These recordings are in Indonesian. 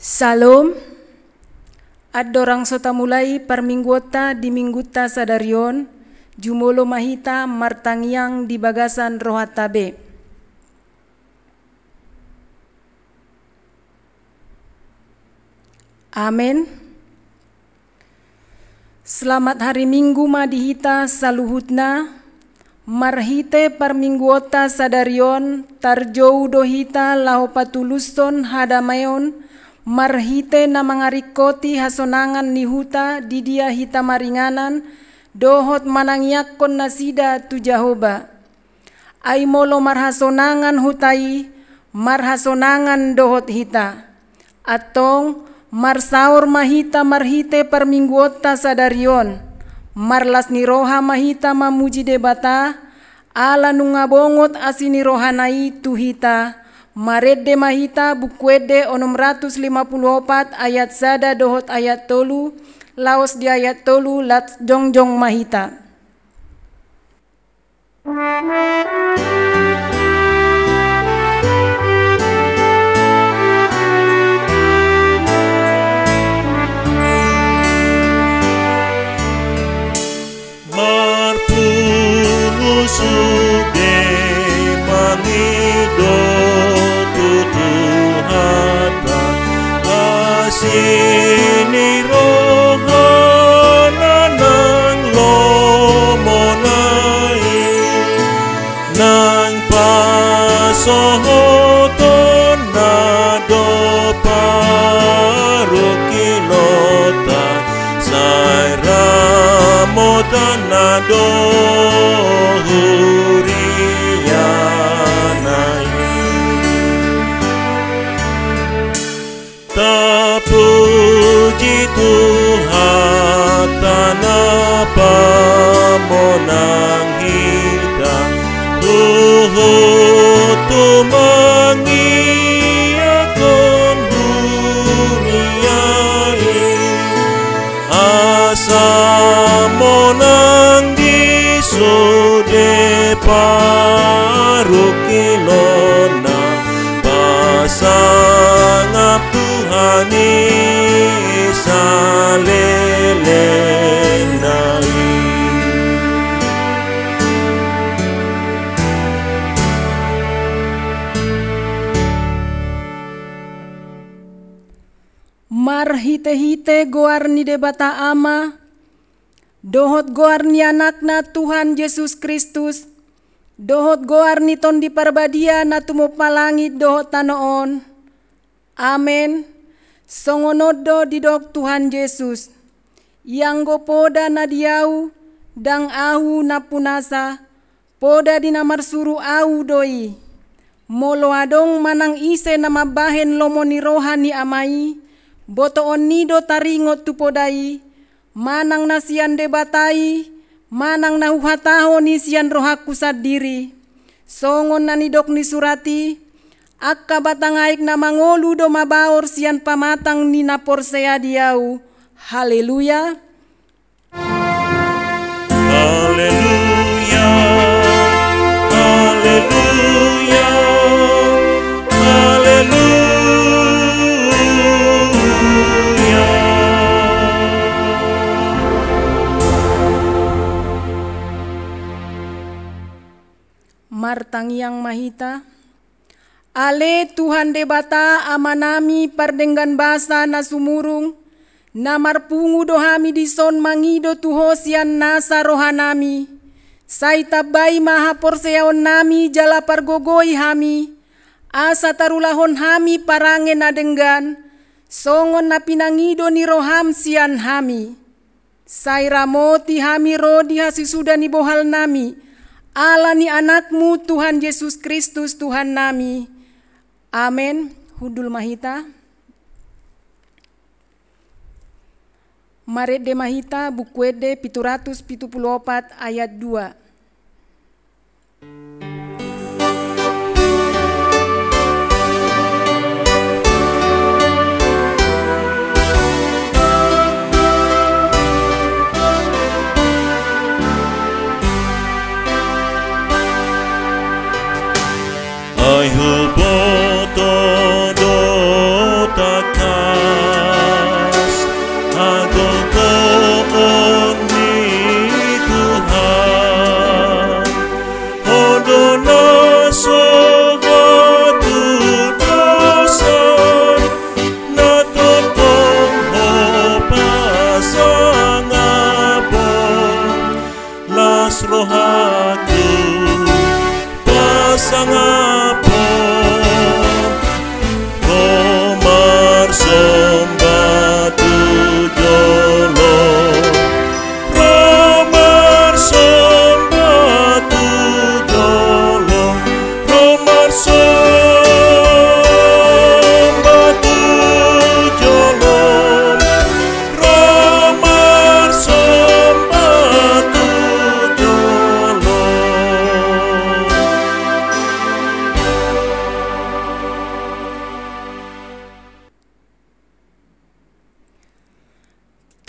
Salom, at dorang sota mulai parminggota di mingguta sadarion, jumolo mahita martangyang di bagasan rohatabe. Amen. Selamat hari Minggu madihita saluhutna, marhite parminggota sadarion, tarjou dohita lahopatuluston hadamayon, marhite na mangarikoti hasonangan ni huta di dia hita maringanan dohot manangyakon na sida tu Jahoba. Ay molo marhasonangan hutai marhasonangan dohot hita. Atong marsaur mahita marhite permingguota sadarion. Marlas ni roha mahita mamuji debata ala nungabongot asini rohanai tu hita. Maredde mahita bukwede 654 ayat sada dohot ayat tolu, laos di ayat tolu lat jongjong mahita. Marpungu sude mangido sini rohana nang lomonai nang pasohoton nado parukilota sai ramotan nado puji Tuhan tanpa monang hita Tuhan tu mengiakan dunia asa monang di sude parukilona pasangap Tuhani salelenai. Marhite-hite goarni debata ama, dohot goarni anakna Tuhan Yesus Kristus, dohot goarni ton di parbadia na tumupalangit dohot tanoon. Amen. Songonodo didok Tuhan Yesus, yang go poda na diau, dang ahu na punasa, poda dinamar suru au doi. Molo adong manang ise na mabahen lomoni rohani amai, boto onido taringot tu podai, manang nasian debatai, manang nahuhataho ni sian rohaku sadiri. Songon na nidok ni surati, akka batangaik na mangolu do mabaor sian pamatang ni naporsea diau. Haleluya. Haleluya. Haleluya. Haleluya. Martangyang mahita. Ale Tuhan debata amanami pardenggan basa na sumurung, na marpungu dohami dison mangido tuhosian nasa rohanami, say tabay mahaporseon nami jala pargogoi hami, asa tarulahon hami parange na denggan, songon na pinangido ni roham sian hami, say ramoti hami rodi hasisuda ni bohal nami, ala ni anakmu Tuhan Yesus Kristus Tuhan nami. Amen. Hudul mahita. Maredde mahita bukwede 774 ayat 2. Ay huboto do takkan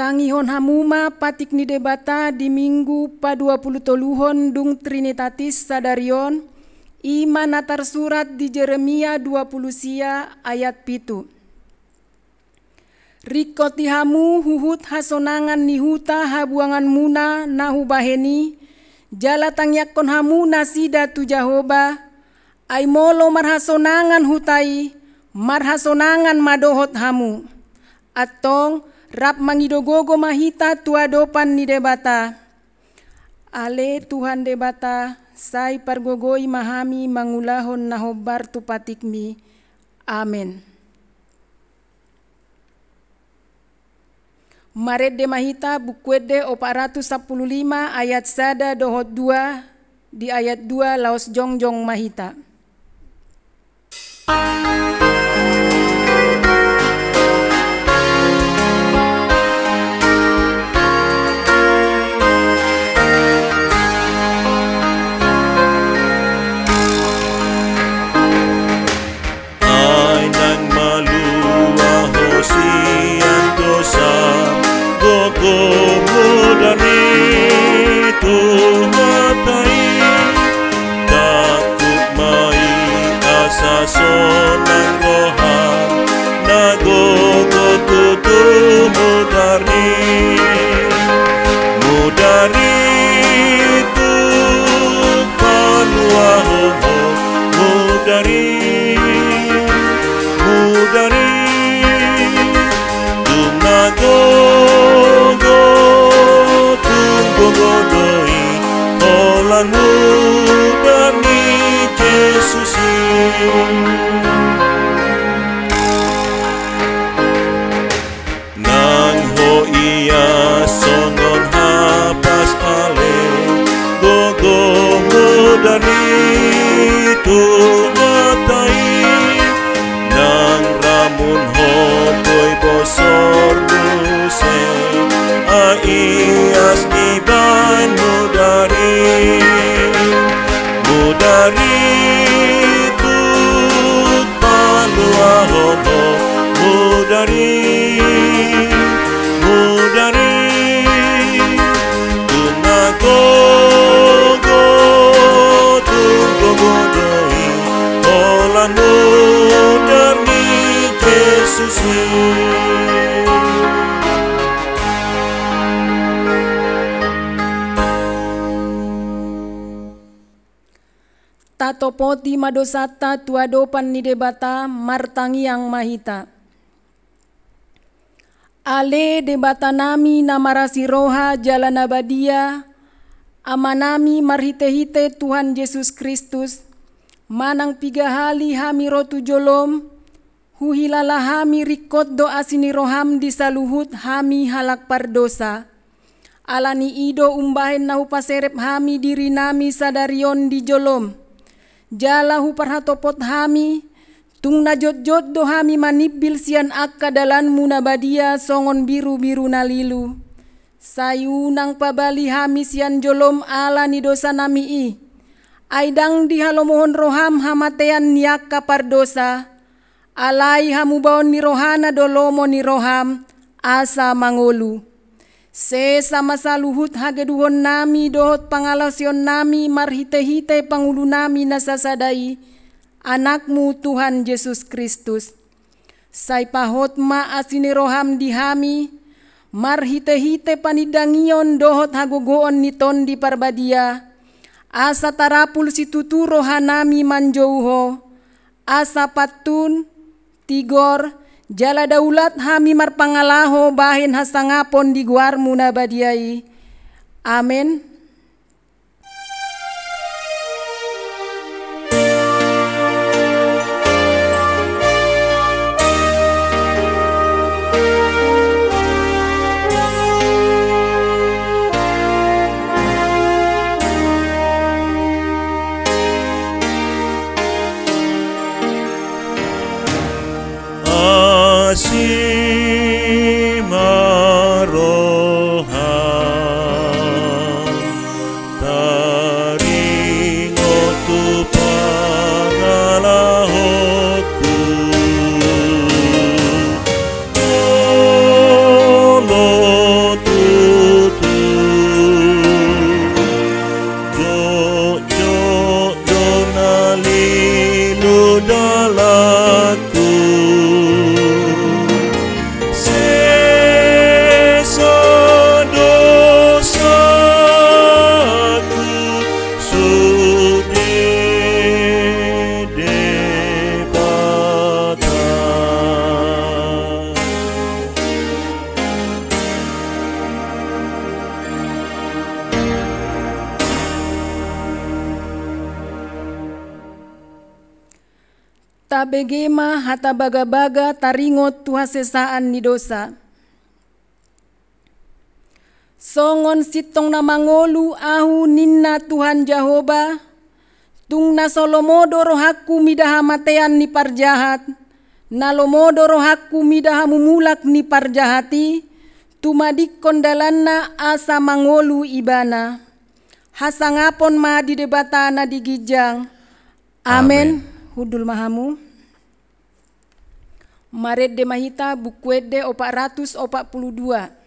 Tangihon hamuma patik ni debata di minggu pa-20 toluhon dung Trinitatis sadarion. Ima natar surat di Jeremia 20 sia ayat 7. Rikoti hamu huhut hasonangan ni huta habuangan muna nahu baheni. Jala tangyakon hamu nasida tu Jahoba. Ay molo marhasonangan hutai, marhasonangan madohot hamu. Atong rap mangidogogo mahita tuadopan ni debata. Ale Tuhan debata, sai pargogoi mahami mangulahon nahobar tu patikmi. Amen. Maret de mahita bukwede 415 ayat sada dohot 2 di ayat 2 laos jongjong mahita. Sonang rohan nagogo tutu mudari tu panuaho mudari tum nagogo tum bogodoi olan mudari Jesus nang ho iya songon hapas ale gogo mudari tu matai nang ramun ho boy bosor muse aias iban mudari tu paluahono mudari tunagogo tunggogodoi olan mudari Jesus Tatopoti madosata tuadopan ni debata martangiang mahita. Ale debata nami namarasi roha jalan abadia, amanami marhite-hite Tuhan Yesus Kristus, manang pigahali hami rotu jolom, huhilala hami rikot doa sini roham di saluhut hami halak pardosa. Alani ido umbahen nahu paserep hami diri nami sadarion di jolom. Jalahu parhatopot hami, tung najot-jot do hami manibil sian akka dalan munabadia songon biru-biru nalilu. Sayunang pabali hami sian jolom ala ni dosa nami i. Aidang dihalomohon roham hamatean niaka pardosa. Alai hamu baon ni rohana dolomo ni roham asa mangolu. Se sama saluhut hageduhon nami dohot pangalasion nami marhite-hite pangulu nami nasasadai anakmu Tuhan Yesus Kristus. Sai pahot ma asini roham di hami marhite-hite panidangion dohot hagogoon niton di parbadia. Asa tarapul situtu rohanami manjouho. Asa patun tigor jala daulat hami marpangalaho bahin hasangapon di guar munabadiai. Amin. Tabegema hata baga-baga taringot tuha sesaan ni dosa. Songon sitong na mangolu ahu ninna Tuhan Jehovah, tung na solomodo rohaku midaha matean ni parjahat, na lomodo rohaku midaha mumulak ni parjahati, tumadik kondalanna asa mangolu ibana. Hasangapon ma di debatana di gijang. Amen. Hudul mahamu. Maret de mahita bukuede 442.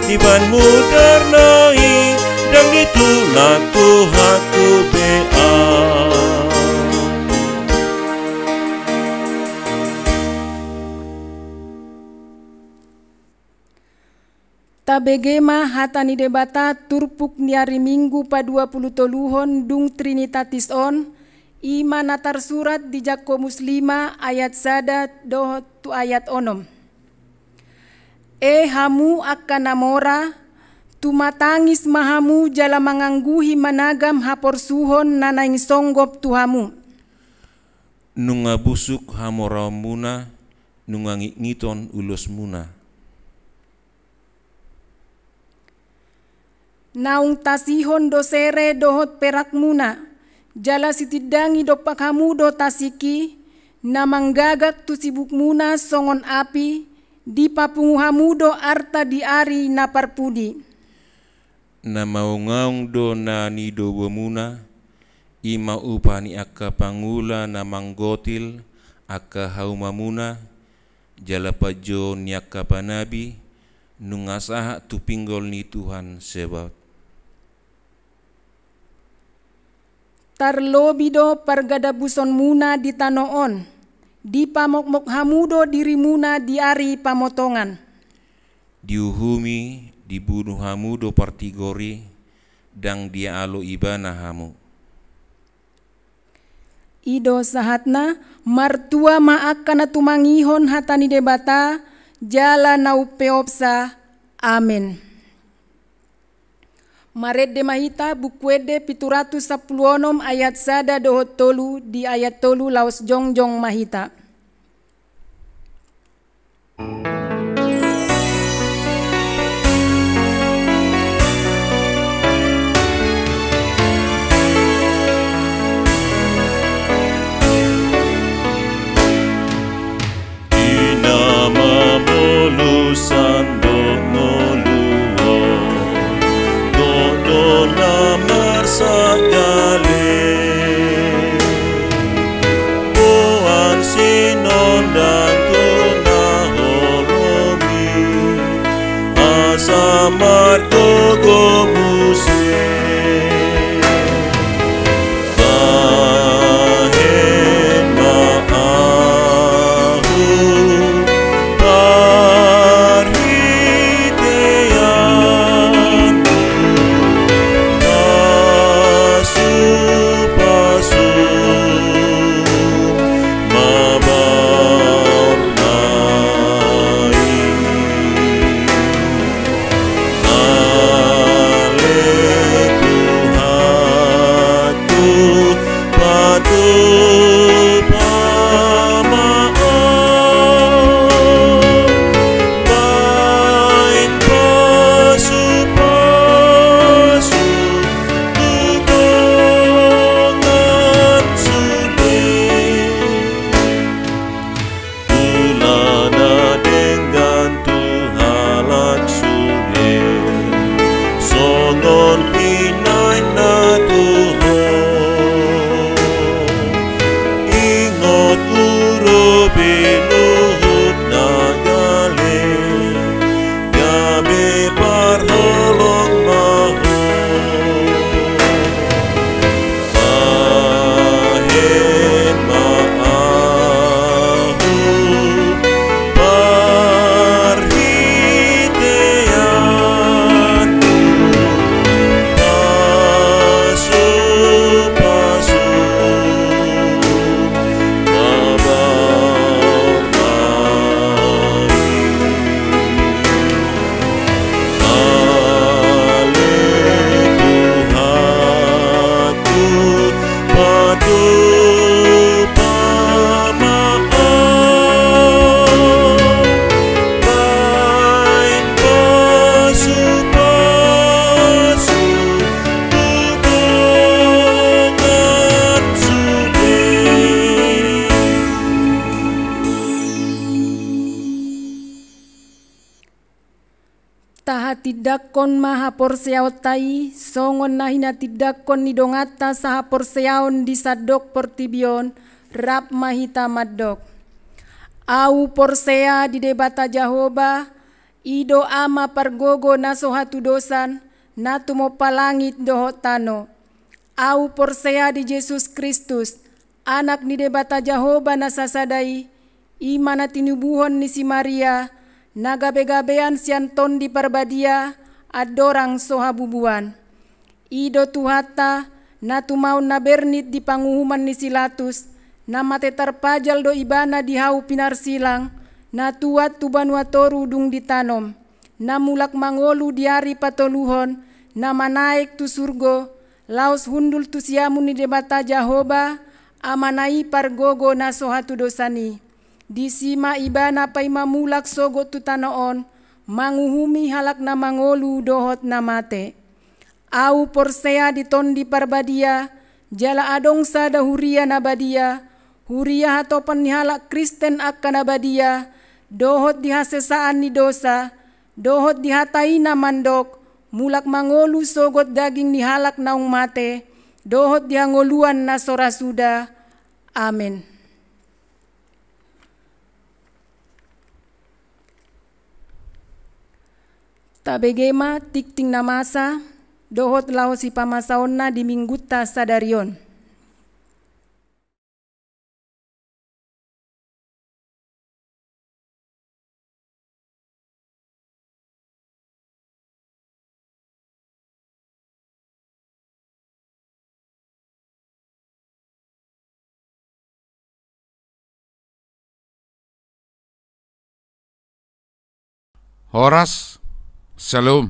Iban mudernai dan ditulak Tuhanku bea. Tabegema hatani debata turpuk niari minggu pa 20 toluhon dung Trinitatis on, ima natar surat di Jakomus 5 ayat sada doh tu ayat onom. Hamu akan namora, tumatangis mahamu jala mangangguhi managam hapor suhon nanaing songgop tuhamu. Nunga busuk hamora muna, nunga ngiton ulos muna. Naung tasihon dosere dohot perak muna, jala sitidangi dopak hamu do tasiki, namanggagak tu sibuk muna songon api, di papunguhamudo arta di ari na parpudi. Na maungaung do na nido wamuna, ima upani akka pangula na manggotil, akka haumamuna, jala pajo niaka panabi, nungasaha tupinggol ni Tuhan Sebaot. Tarlobido pargadabuson muna di tanoon, di pamokmok hamudo dirimuna di ari pamotongan. Diuhumi dibunuh hamudo partigori dang dia alo ibana hamu. Ido sahatna martua maakana tumangihon hatani debata jala naupeopsa. Amen. Maret de mahita bukuede 710 ayat sada dohot tolu di ayat tolu laos jongjong mahita. Inama molusan sagale buan sinon dan tunahon tidakkon maha porseaot tai, songon nahina tidakkon ni dongata saha porseaon di sadok portibion, rap mahita maddok. Au porsea di debata Jahoba, ido ama pargogo naso hatu dosan, natu mo palangit dohot tano. Au porsea di Yesus Kristus, anak ni debata Jahoba nasasadai, imana tinubuhon ni si Maria, nagabe-gabean sianton di parbadia, adorang sohabubuan. Ido tuhata, natu mau nabernit di panguhuman ni Silatus, namate tarpajal do ibana di hau pinar silang, natuat tubanuatoru dung ditanom, namulak mangolu di hari patoluhon, nama naik tu surgo, laos hundul tu siamu ni debata Jahoba, amanai pargogo naso hatu dosani. Di sima ibana pai mamulak sogo tu tanoon, manguhumi halak na mangolu dohot namate. Au porsea di tondi parbadia, jala adong sada huria nabadia, huria hatopan ni halak Kristen akan nabadia, dohot di hasesaan ni dosa, dohot di hatai na mandok, mulak mangolu sogot daging ni halak naung mate, dohot di hangoluan na sorasuda. Amin. Tabegema tikting namasa, dohot lao si pamasaonna di mingguta sadarion. Horas Shalom.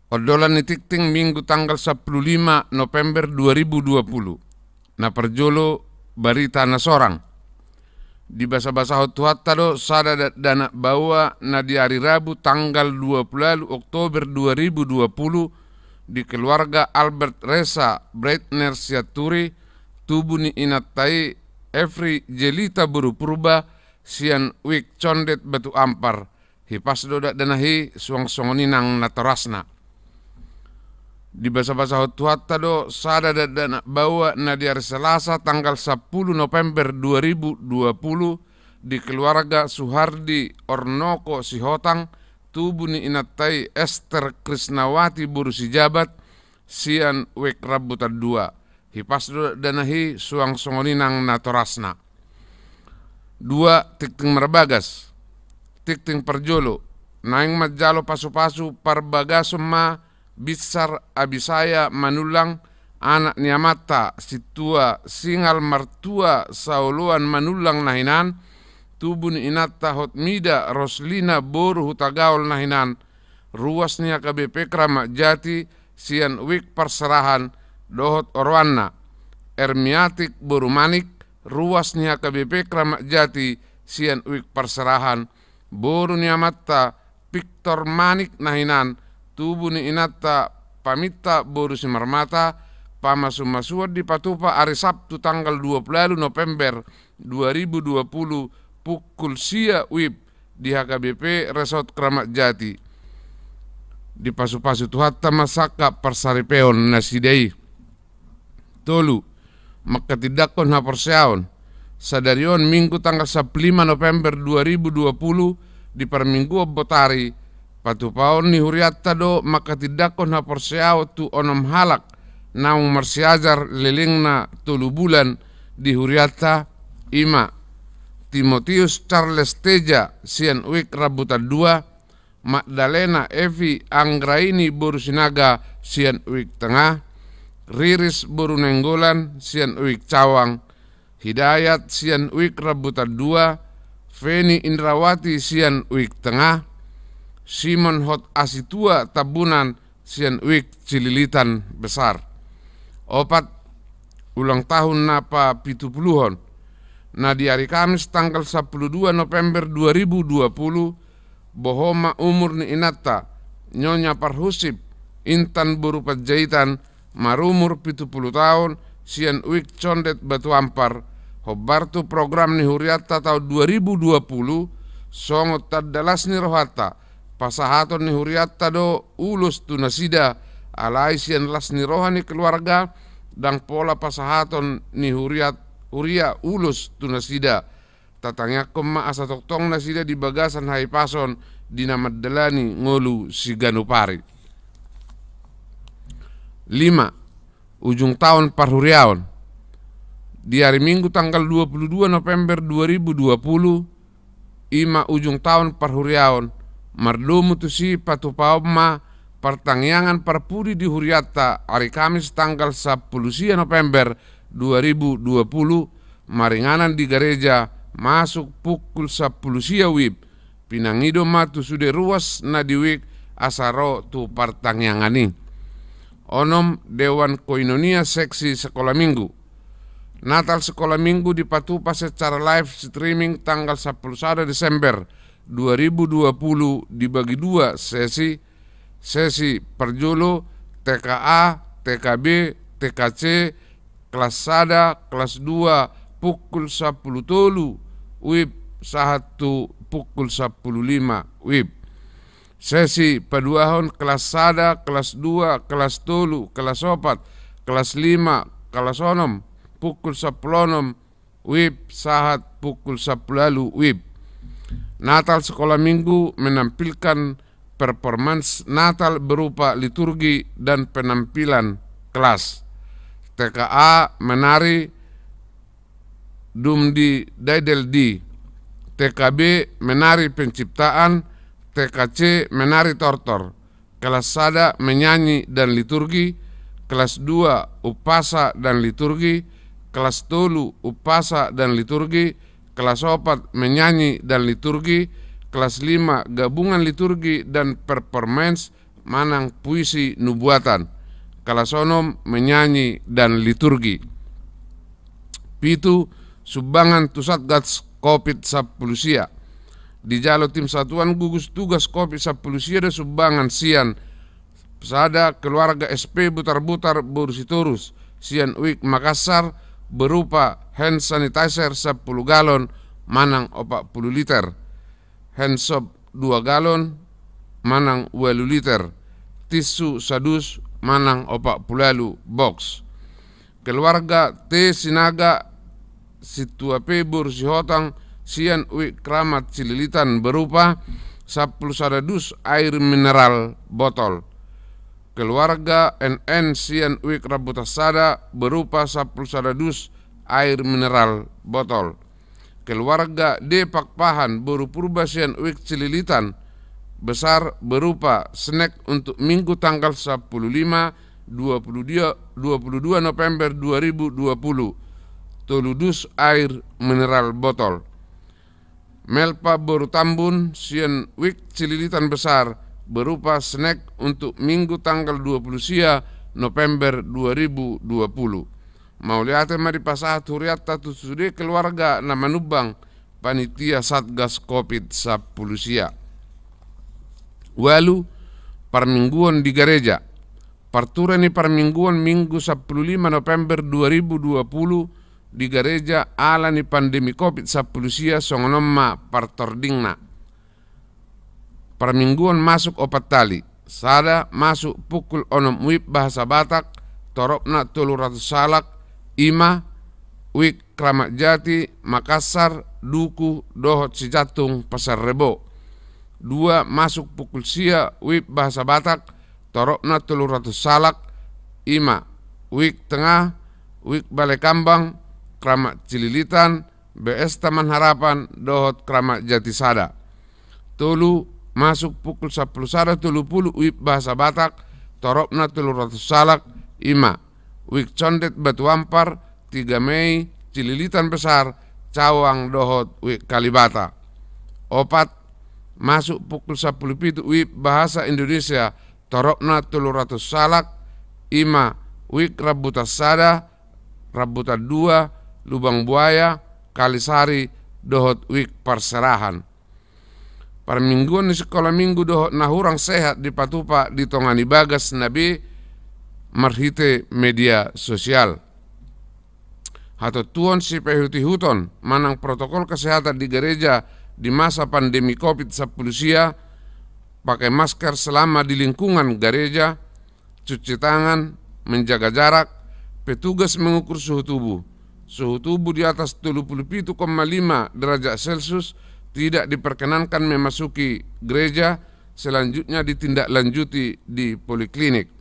Odolan ni tikting Minggu tanggal 15 November 2020. Na perjolo barita na sorang. Di basa-basa hotuhatta do sada dana bawa na di hari Rabu tanggal 20 Oktober 2020 di keluarga Albert Reza Breitner Siaturi tubuh ni inatai Efri Jelita Buru Purba sian wik condet batu ampar hipas doda danahi suang-songoni nang natorasna. Di basa-basa hotuhatta do sada dana bawa na di hari Selasa tanggal 10 November 2020 di keluarga Suhardi Ornoko Sihotang tubuh ni inatai Esther Krisnawati Buru Sijabat sian wek rabutan 2 hipas doda danahi suang-songoni nang natorasna. 2 tikting merbagas tikting perjolo naing majalo pasu-pasu parbagasum ma bisar abisaya manulang anak niamata situa singal martua sauluan manulang nahinan tubuh ni inata hotmida Roslina boru hutagaol nahinan ruas nia KBP Kramat Jati sian wik perserahan dohot orwana Ermiatik boru manik ruas nia KBP Kramat Jati sian wik perserahan boru niamata Victor Manik nahinan tubuh ni inata pamita boru simarmata pamasumasuad di Patupa hari Sabtu tanggal 20 November 2020 pukul sia wib di HKBP Resort Kramat Jati di pasu-pasu tuhatta masaka persaripeon nasidei tolu maka tidakon haporseaon sadarion Minggu tanggal 15 November 2020 di perminggu botari patupaon ni huriatta do maka tidakon haporseao tu onom halak naung marsiajar lelingna 3 bulan di huriatta ima Timotius Charles Teja sian wik rabutan 2 Magdalena Evi Anggraini boru sinaga sian wik tengah Riris boru nenggolan sian wik cawang Hidayat sian wik rabutan 2 Feni Indrawati sian wik tengah Simon Hot Asitua tabunan sian wik cililitan besar 4 ulang tahun napa 70-hon na di hari Kamis tanggal 12 November 2020 bohoma umur ni inata Nyonya Parhusip Intan Buru Panjaitan marumur 70 tahun sian wik condet batu ampar hobartu program ni huriatta tahun 2020 songot tadalas ni rohata pasahaton ni huriatta do ulus tunasida alai sian las ni rohani keluarga dan pola pasahaton ni huria ulus tunasida tatangyak kema asa toktong nasida di bagasan hai pason di namaddelani ngolu si ganupari. 5. Ujung tahun parhuriaon. Di hari Minggu tanggal 22 November 2020, ima ujung tahun parhuriaon, mardomu tusi patupaoma pertangyangan parpudi di huriatta hari Kamis tanggal 10 November 2020, maringanan di gereja masuk pukul 10 wib, pinangido matu sude ruas na diwik asaro tu partangyangani. Onom Dewan Koinonia Seksi Sekolah Minggu. Natal Sekolah Minggu dipatupa secara live streaming tanggal 11 Desember 2020 dibagi dua sesi perjolo TKA, TKB, TKC, kelas sada, kelas 2 pukul 10 tolu wib, sahatu pukul 10.05 wib. Sesi paduahon kelas sada, kelas 2, kelas tolu, kelas 4, kelas 5, kelas 6 pukul 10 wib, sahat pukul 10 wib. Natal Sekolah Minggu menampilkan performance Natal berupa liturgi dan penampilan kelas. TKA menari Dumdi Daideldi, TKB menari penciptaan, TKC menari tortor, kelas sada menyanyi dan liturgi, kelas 2 upasa dan liturgi, kelas tolu upasa dan liturgi, kelas 4 menyanyi dan liturgi, kelas 5 gabungan liturgi dan performance manang puisi nubuatan, kelas 6 menyanyi dan liturgi. Pitu sumbangan tu Satgas COVID-10 sia. Di jalo tim satuan gugus tugas COVID-10 sia ada sumbangan sian sada keluarga SP Butar-Butar Borsitorus sian Uik Makassar berupa hand sanitizer 10 galon manang 40 liter, hand soap 2 galon manang 20 liter, tisu sadus manang 40 box. Keluarga T Sinaga Situape Borsihotang sian Uik Kramat Cililitan berupa 10 sadadus air mineral botol. Keluarga NN sian Uik Rabutasada berupa 10 sadadus air mineral botol. Keluarga D Pakpahan Boru Purba sian Uik Cililitan besar berupa snack untuk minggu tanggal 10.5 22 November 2020, toludus air mineral botol. Melpa Boru Tambun sian Uik Cililitan besar berupa snack untuk minggu tanggal 20 November 2020. Mauliate mari pasahat huriatta tusude keluarga na manubang panitia Satgas COVID-10 sia. Walu parmingguan di gereja. Parturani parmingguan minggu 15 November 2020 di gereja ala ni pandemi COVID-10 sia songonomma partordingna. Parmingguan masuk 4 tali. Sada masuk pukul 6 wib bahasa Batak, torokna 300 salak, ima Wik Kramat Jati, Makassar, Duku, Dohot Sijatung, Pasar Rebo. 2 masuk pukul sia wib bahasa Batak, torokna 300 salak, ima Wik Tengah, Wik Balai Kambang, Kramat Cililitan, BS Taman Harapan, Dohot Kramat Jatisada. Tolu masuk pukul 10 sada 30 wib bahasa Batak, torokna 300 salak, ima Wik Condet Batu Ampar, 3 Mei, Cililitan Besar, Cawang Dohot Wik Kalibata. 4 masuk pukul 10 pitu wib bahasa Indonesia, torokna 300 salak, ima Wik Rabutasada, Rabutan 2, Lubang Buaya, Kalisari, Dohot Wik Perserahan. Parmingguan di sekolah minggu Dohot Nahurang sehat di Patupa di Tongani Bagas Nabi marhite media sosial. Hato tuan si pehuti huton manang protokol kesehatan di gereja di masa pandemi COVID-10 sia pakai masker selama di lingkungan gereja, cuci tangan, menjaga jarak, petugas mengukur suhu tubuh. Suhu tubuh di atas 37,5 derajat Celcius tidak diperkenankan memasuki gereja, selanjutnya ditindaklanjuti di poliklinik.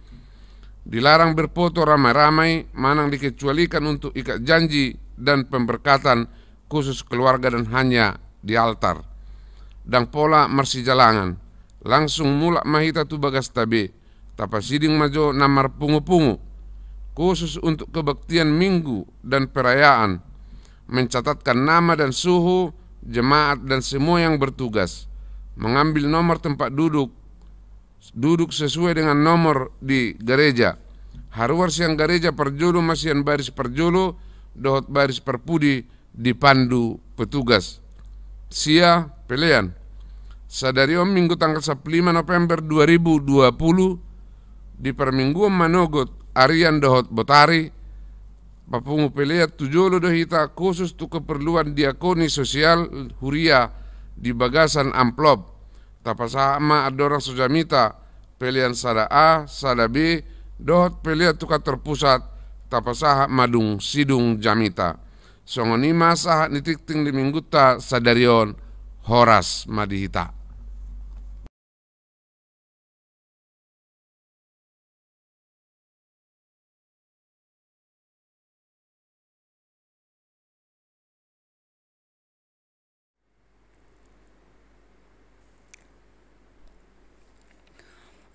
Dilarang berfoto ramai-ramai, manang dikecualikan untuk ikat janji dan pemberkatan khusus keluarga dan hanya di altar. Dan pola marsi jalangan, langsung mulak mahita tu bagas tabe, tapasiding majo namar pungu-pungu, khusus untuk kebaktian minggu dan perayaan, mencatatkan nama dan suhu jemaat dan semua yang bertugas, mengambil nomor tempat duduk sesuai dengan nomor di gereja. Haruar siang gereja perjolo masian baris perjolo, dohot baris perpudi dipandu petugas. Sia pelean. Sadariom minggu tanggal 15 November 2020 di permingguan manogot Arian dohot botari, papungu peleat tujolo dohita khusus tu keperluan diakoni sosial huria di bagasan amplop. Tapasama adorang sojamita pelean sada A, sada B, dohot peleat tu terpusat tapasaha madung sidung jamita. Songoni masa nitikting di mingguta sadarion horas madihita.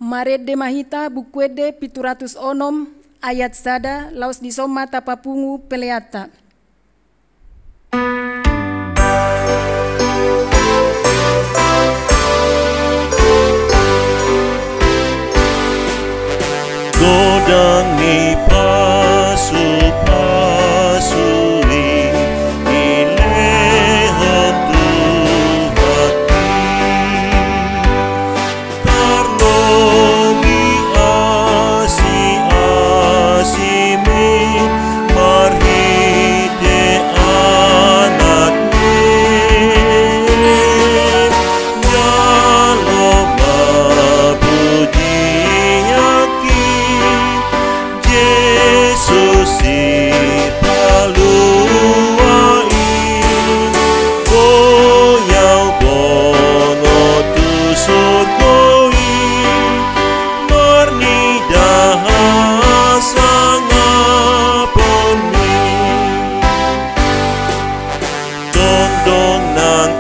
Maredde mahita bukuede 706 ayat sada laus disoma tapapungu peleata. Godangi pasu-pasui ilehon Tuhati Karlogi asi-asimi marhite anakne Nyalo mapuji Yesus si paluai goyau bono tu surgoi marni dahasangaponi dondong nang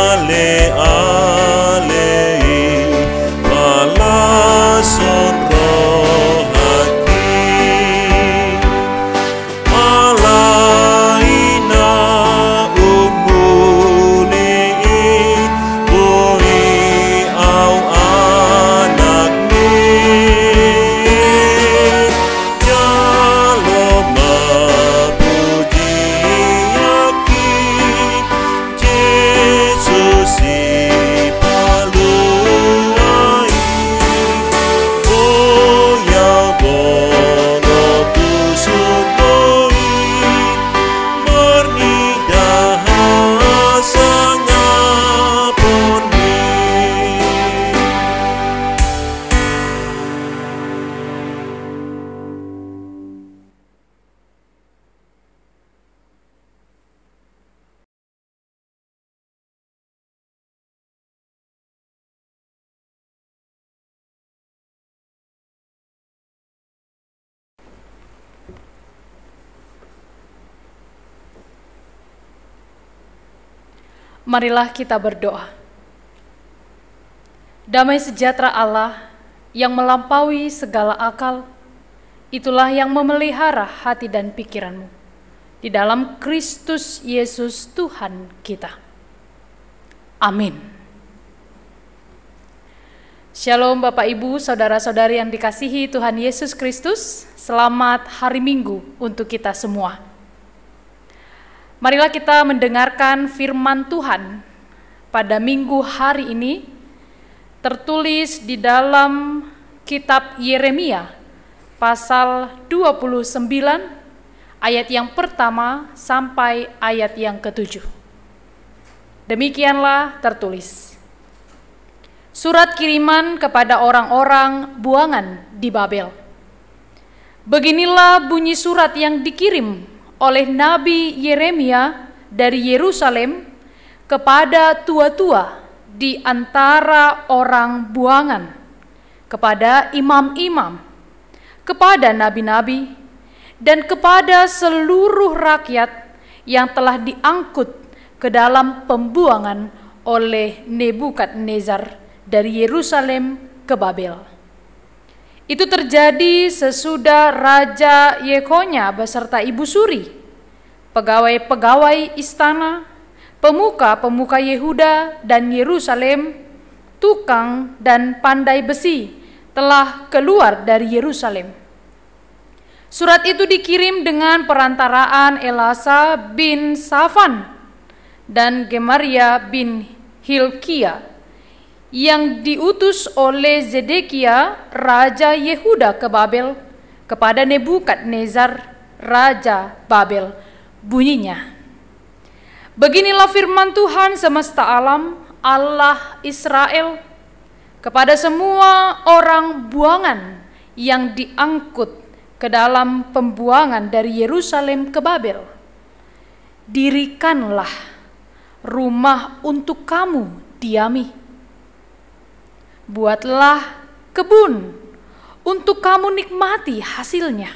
ale-alei palason Marilah kita berdoa. Damai sejahtera Allah yang melampaui segala akal, itulah yang memelihara hati dan pikiranmu di dalam Kristus Yesus Tuhan kita. Amin. Shalom Bapak Ibu, Saudara-saudari yang dikasihi Tuhan Yesus Kristus. Selamat hari Minggu untuk kita semua. Marilah kita mendengarkan firman Tuhan pada minggu hari ini, tertulis di dalam kitab Yeremia pasal 29 ayat yang pertama sampai ayat yang ke-7. Demikianlah tertulis. Surat kiriman kepada orang-orang buangan di Babel. Beginilah bunyi surat yang dikirim oleh Nabi Yeremia dari Yerusalem kepada tua-tua di antara orang buangan, kepada imam-imam, kepada nabi-nabi, dan kepada seluruh rakyat yang telah diangkut ke dalam pembuangan oleh Nebukadnezar dari Yerusalem ke Babel. Itu terjadi sesudah Raja Yekonya beserta ibu suri, pegawai-pegawai istana, pemuka-pemuka Yehuda dan Yerusalem, tukang dan pandai besi telah keluar dari Yerusalem. Surat itu dikirim dengan perantaraan Elasa bin Safan dan Gemaria bin Hilkia yang diutus oleh Zedekia Raja Yehuda ke Babel kepada Nebukadnezar Raja Babel. Bunyinya, beginilah firman Tuhan semesta alam, Allah Israel, kepada semua orang buangan yang diangkut ke dalam pembuangan dari Yerusalem ke Babel. Dirikanlah rumah untuk kamu diami. Buatlah kebun untuk kamu nikmati hasilnya.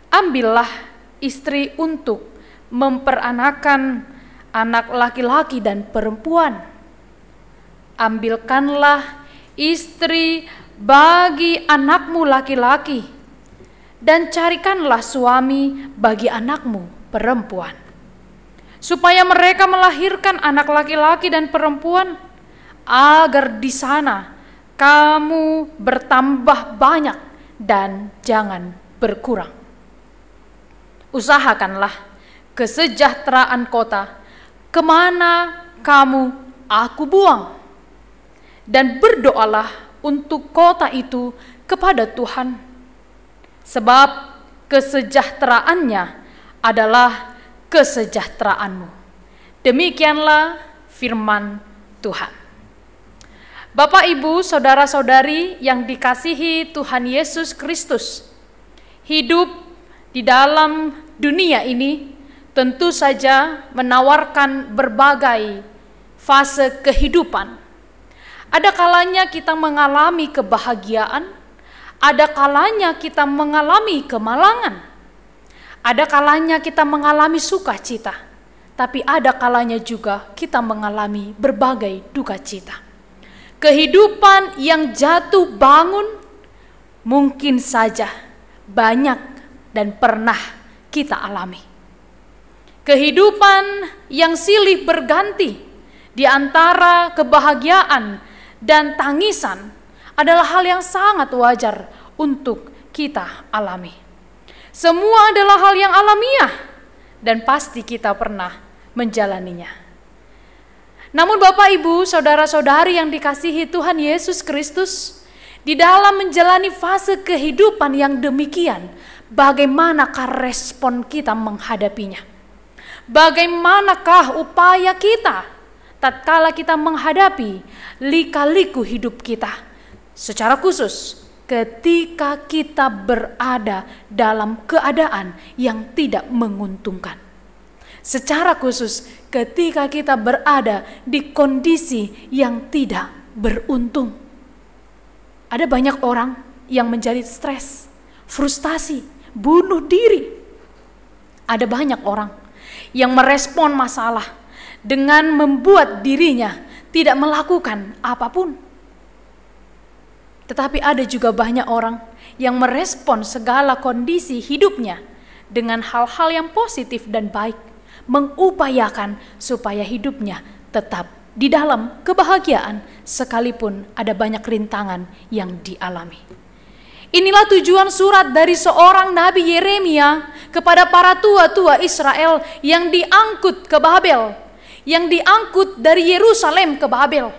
Ambillah istri untuk memperanakan anak laki-laki dan perempuan. Ambilkanlah istri bagi anakmu laki-laki, dan carikanlah suami bagi anakmu perempuan, supaya mereka melahirkan anak laki-laki dan perempuan, agar di sana kamu bertambah banyak dan jangan berkurang. Usahakanlah kesejahteraan kota kemana kamu aku buang, dan berdoalah untuk kota itu kepada Tuhan, sebab kesejahteraannya adalah kesejahteraanmu. Demikianlah firman Tuhan. Bapak, Ibu, saudara-saudari yang dikasihi Tuhan Yesus Kristus, hidup di dalam dunia ini tentu saja menawarkan berbagai fase kehidupan. Ada kalanya kita mengalami kebahagiaan, ada kalanya kita mengalami kemalangan, ada kalanya kita mengalami sukacita, tapi ada kalanya juga kita mengalami berbagai duka cita. Kehidupan yang jatuh bangun mungkin saja banyak dan pernah kita alami. Kehidupan yang silih berganti di antara kebahagiaan dan tangisan adalah hal yang sangat wajar untuk kita alami. Semua adalah hal yang alamiah dan pasti kita pernah menjalaninya. Namun Bapak, Ibu, saudara-saudari yang dikasihi Tuhan Yesus Kristus, di dalam menjalani fase kehidupan yang demikian, bagaimanakah respon kita menghadapinya? Bagaimanakah upaya kita tatkala kita menghadapi lika-liku hidup kita? Secara khusus, ketika kita berada dalam keadaan yang tidak menguntungkan. Secara khusus, ketika kita berada di kondisi yang tidak beruntung. Ada banyak orang yang menjadi stres, frustasi, bunuh diri. Ada banyak orang yang merespon masalah dengan membuat dirinya tidak melakukan apapun. Tetapi ada juga banyak orang yang merespon segala kondisi hidupnya dengan hal-hal yang positif dan baik, mengupayakan supaya hidupnya tetap di dalam kebahagiaan sekalipun ada banyak rintangan yang dialami. Inilah tujuan surat dari seorang Nabi Yeremia kepada para tua-tua Israel yang diangkut ke Babel, yang diangkut dari Yerusalem ke Babel.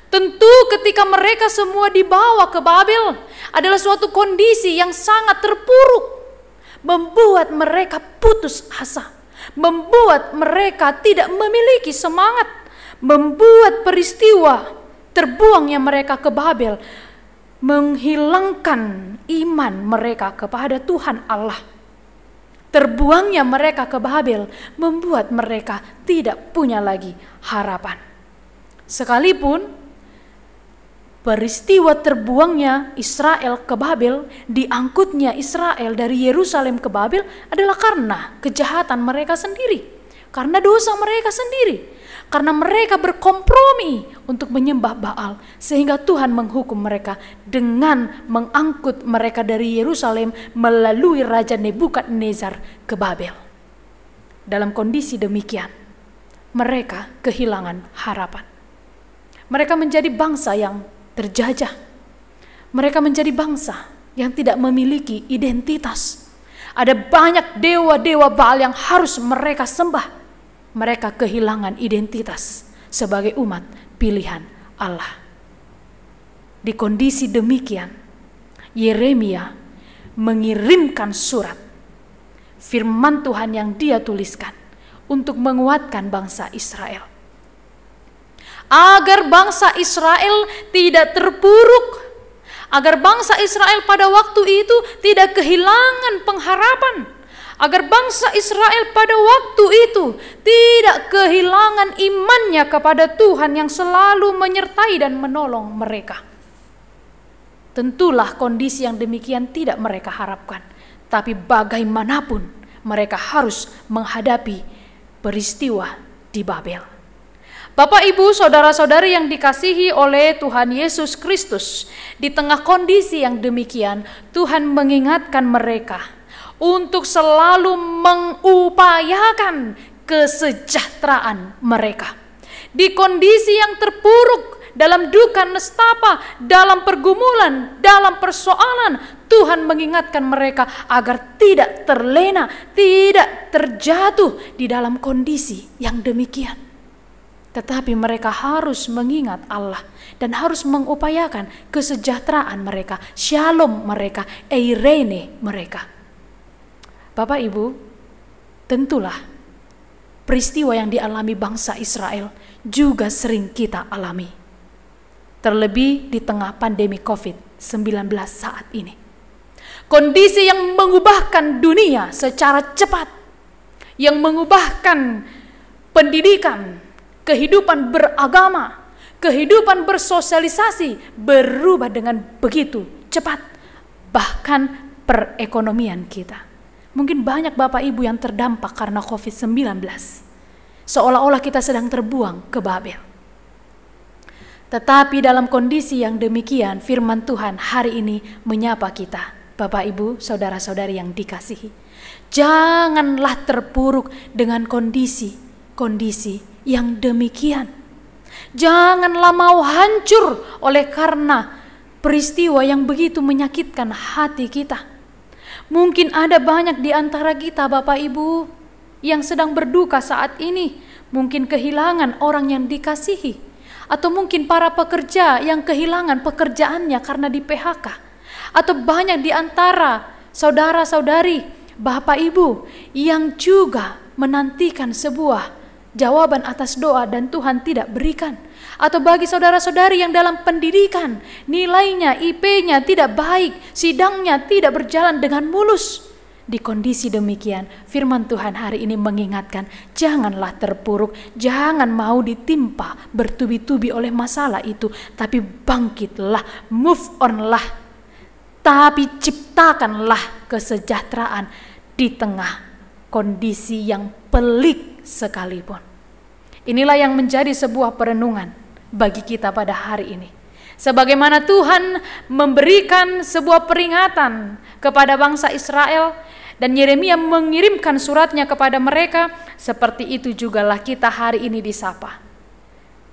Tentu ketika mereka semua dibawa ke Babel adalah suatu kondisi yang sangat terpuruk, membuat mereka putus asa, membuat mereka tidak memiliki semangat, membuat peristiwa terbuangnya mereka ke Babel menghilangkan iman mereka kepada Tuhan Allah. Terbuangnya mereka ke Babel membuat mereka tidak punya lagi harapan. Sekalipun peristiwa terbuangnya Israel ke Babel, diangkutnya Israel dari Yerusalem ke Babel adalah karena kejahatan mereka sendiri, karena dosa mereka sendiri. Karena mereka berkompromi untuk menyembah Baal, sehingga Tuhan menghukum mereka dengan mengangkut mereka dari Yerusalem melalui Raja Nebukadnezar ke Babel. Dalam kondisi demikian, mereka kehilangan harapan. Mereka menjadi bangsa yang terjajah. Mereka menjadi bangsa yang tidak memiliki identitas. Ada banyak dewa-dewa Baal yang harus mereka sembah. Mereka kehilangan identitas sebagai umat pilihan Allah. Di kondisi demikian, Yeremia mengirimkan surat firman Tuhan yang dia tuliskan untuk menguatkan bangsa Israel. Agar bangsa Israel tidak terpuruk, agar bangsa Israel pada waktu itu tidak kehilangan pengharapan, agar bangsa Israel pada waktu itu tidak kehilangan imannya kepada Tuhan yang selalu menyertai dan menolong mereka. Tentulah kondisi yang demikian tidak mereka harapkan, tapi bagaimanapun mereka harus menghadapi peristiwa di Babel. Bapak, Ibu, saudara-saudari yang dikasihi oleh Tuhan Yesus Kristus, di tengah kondisi yang demikian, Tuhan mengingatkan mereka untuk selalu mengupayakan kesejahteraan mereka. Di kondisi yang terpuruk, dalam duka nestapa, dalam pergumulan, dalam persoalan, Tuhan mengingatkan mereka agar tidak terlena, tidak terjatuh di dalam kondisi yang demikian. Tetapi mereka harus mengingat Allah dan harus mengupayakan kesejahteraan mereka, shalom mereka, eirene mereka. Bapak, Ibu, tentulah peristiwa yang dialami bangsa Israel juga sering kita alami. Terlebih di tengah pandemi COVID-19 saat ini. Kondisi yang mengubahkan dunia secara cepat, yang mengubahkan pendidikan, kehidupan beragama, kehidupan bersosialisasi berubah dengan begitu cepat, bahkan perekonomian kita. Mungkin banyak Bapak Ibu yang terdampak karena COVID-19. Seolah-olah kita sedang terbuang ke Babel. Tetapi dalam kondisi yang demikian, firman Tuhan hari ini menyapa kita. Bapak Ibu, saudara-saudari yang dikasihi. Janganlah terpuruk dengan kondisi yang demikian. Janganlah mau hancur oleh karena peristiwa yang begitu menyakitkan hati kita. Mungkin ada banyak di antara kita Bapak Ibu yang sedang berduka saat ini. Mungkin kehilangan orang yang dikasihi. Atau mungkin para pekerja yang kehilangan pekerjaannya karena di PHK. Atau banyak di antara saudara-saudari Bapak Ibu yang juga menantikan sebuah jawaban atas doa dan Tuhan tidak berikan. Atau bagi saudara-saudari yang dalam pendidikan, nilainya, IP-nya tidak baik, sidangnya tidak berjalan dengan mulus. Di kondisi demikian, firman Tuhan hari ini mengingatkan, janganlah terpuruk, jangan mau ditimpa bertubi-tubi oleh masalah itu, tapi bangkitlah, move on lah, tapi ciptakanlah kesejahteraan di tengah kondisi yang pelik sekalipun. Inilah yang menjadi sebuah perenungan bagi kita pada hari ini. Sebagaimana Tuhan memberikan sebuah peringatan kepada bangsa Israel dan Yeremia mengirimkan suratnya kepada mereka, seperti itu jugalah kita hari ini disapa.